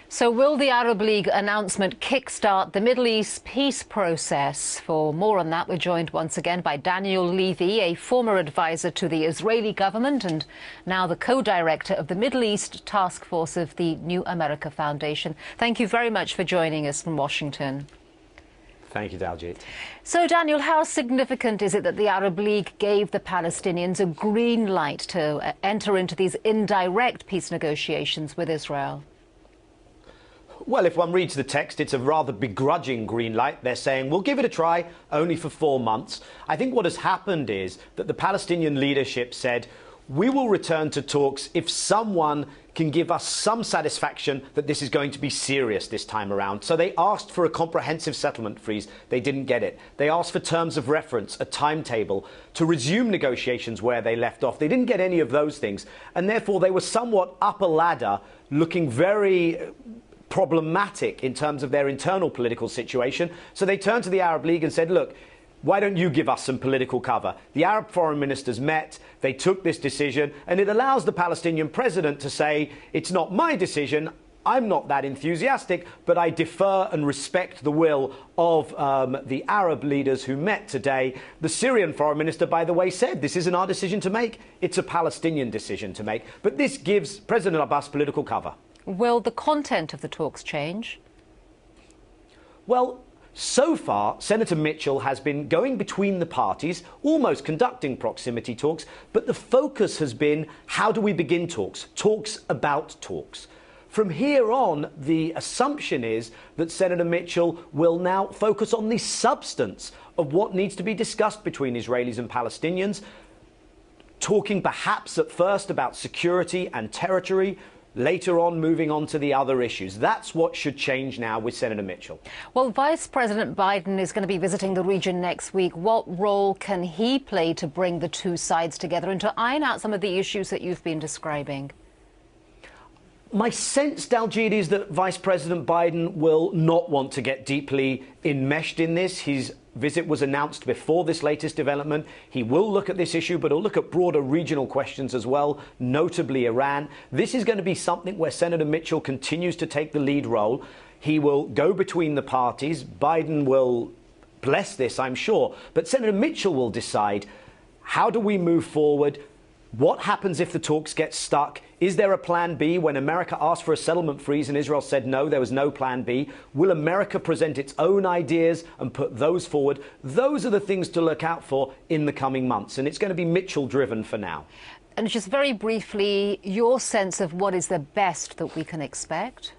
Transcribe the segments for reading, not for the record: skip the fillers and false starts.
So will the Arab League announcement kickstart the Middle East peace process? For more on that, we're joined once again by Daniel Levy, a former advisor to the Israeli government and now the co-director of the Middle East Task Force of the New America Foundation. Thank you very much for joining us from Washington. Thank you, Daljit. So, Daniel, how significant is it that the Arab League gave the Palestinians a green light to enter into these indirect peace negotiations with Israel? Well, if one reads the text, it's a rather begrudging green light. They're saying, we'll give it a try, only for 4 months. I think what has happened is that the Palestinian leadership said, we will return to talks if someone can give us some satisfaction that this is going to be serious this time around. So they asked for a comprehensive settlement freeze. They didn't get it. They asked for terms of reference, a timetable, to resume negotiations where they left off. They didn't get any of those things. And therefore, they were somewhat up a ladder, looking very problematic in terms of their internal political situation. So they turned to the Arab League and said, look, why don't you give us some political cover? The Arab foreign ministers met, they took this decision, and it allows the Palestinian president to say, it's not my decision, I'm not that enthusiastic, but I defer and respect the will of the Arab leaders who met today. The Syrian foreign minister, by the way, said this isn't our decision to make, it's a Palestinian decision to make. But this gives President Abbas political cover. Will the content of the talks change? Well, so far, Senator Mitchell has been going between the parties, almost conducting proximity talks, but the focus has been, how do we begin talks? Talks about talks. From here on, the assumption is that Senator Mitchell will now focus on the substance of what needs to be discussed between Israelis and Palestinians, talking perhaps at first about security and territory, later on moving on to the other issues. That's what should change now with Senator Mitchell. Well, Vice President Biden is going to be visiting the region next week. What role can he play to bring the two sides together and to iron out some of the issues that you've been describing? My sense, Daljit, is that Vice President Biden will not want to get deeply enmeshed in this. His visit was announced before this latest development. He will look at this issue, but he'll look at broader regional questions as well, notably Iran. This is going to be something where Senator Mitchell continues to take the lead role. He will go between the parties. Biden will bless this, I'm sure. But Senator Mitchell will decide, how do we move forward? What happens if the talks get stuck? Is there a plan B when America asked for a settlement freeze and Israel said no, there was no plan B? Will America present its own ideas and put those forward? Those are the things to look out for in the coming months, and it's going to be Mitchell-driven for now. And just very briefly, your sense of what is the best that we can expect?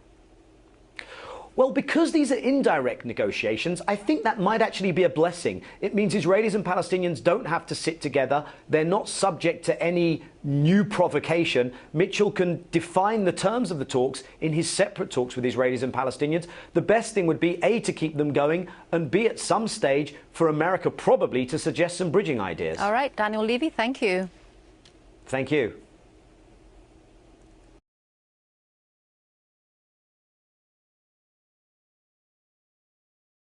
Well, because these are indirect negotiations, I think that might actually be a blessing. It means Israelis and Palestinians don't have to sit together. They're not subject to any new provocation. Mitchell can define the terms of the talks in his separate talks with Israelis and Palestinians. The best thing would be, A, to keep them going, and B, at some stage, for America probably to suggest some bridging ideas. All right, Daniel Levy, thank you. Thank you.